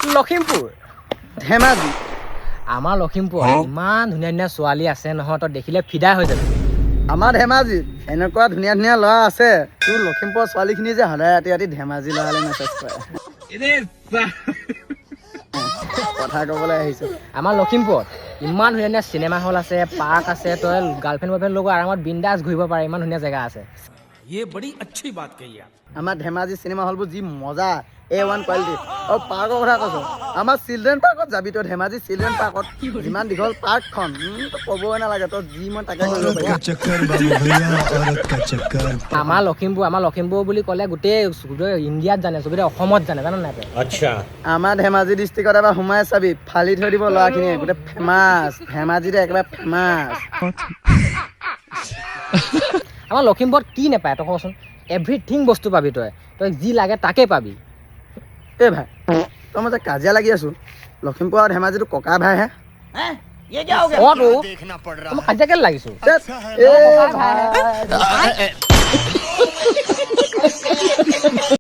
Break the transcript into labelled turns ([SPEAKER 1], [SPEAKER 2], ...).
[SPEAKER 1] লখিমপুৰ
[SPEAKER 2] ধেমাজি
[SPEAKER 1] আমাৰ লখিমপুৰত ইমান ধুনীয়া ধুনীয়া ছোৱালী আছে নহয় তই দেখিলে ফিদা হৈ যাবি
[SPEAKER 2] আমাৰ ধেমাজিত এনেকুৱা ধুনীয়া ধুনীয়া ল'ৰা আছে তোৰ লখিমপুৰৰ ছোৱালীখিনি যে সদায় ৰাতি ৰাতি ধেমাজি ল'ৰালে মেছেজ কৰে কথা ক'বলৈ আহিছোঁ
[SPEAKER 1] আমাৰ লখিমপুৰত ইমান ধুনীয়া ধুনীয়া চিনেমা হল আছে পাৰ্ক আছে তই গাৰ্লফ্ৰেণ্ড বয়ফ্ৰেণ্ড লগত আৰামত বিন্দাছ ঘূৰিব পাৰে ইমান ধুনীয়া জেগা আছে
[SPEAKER 2] আমাৰ ধেমাজি চিনেমা হলবোৰ যি মজা A1 কোৱালিটি আৰু পাৰ্কৰ কথা কৈছোঁ আমাৰ চিলড্ৰেন পাৰ্কত যাবি তই ধেমাজি চিলড্ৰেন পাৰ্কত যিমান দীঘল পাৰ্কখন ক'বই নালাগে তই যি মন তাকে কৰিব পাৰিবি
[SPEAKER 1] আমাৰ লখিমপুৰ বুলি ক'লে গোটেই ইণ্ডিয়াত জানে চবেই অসমত জানে জানা নাই তই
[SPEAKER 2] আমাৰ ধেমাজি ডিষ্ট্ৰিক্টত এবাৰ সোমাই চাবি ফালি থৈ দিব ল'ৰাখিনিয়ে গোটেই ফেমাছ ধেমাজিতে একেবাৰে ফেমাছ
[SPEAKER 1] আমাৰ লখিমপুৰত কি নাপায় তই কচোন এভৰিথিং বস্তু পাবি তই যি লাগে তাকে পাবি
[SPEAKER 2] এই ভাই তই মই যে কাজিয়া লাগি আছোঁ লখিমপুৰ আৰু ধেমাজিটো ককা ভাইহে
[SPEAKER 1] কাজিয়া কেলে লাগিছো
[SPEAKER 2] এই ভাই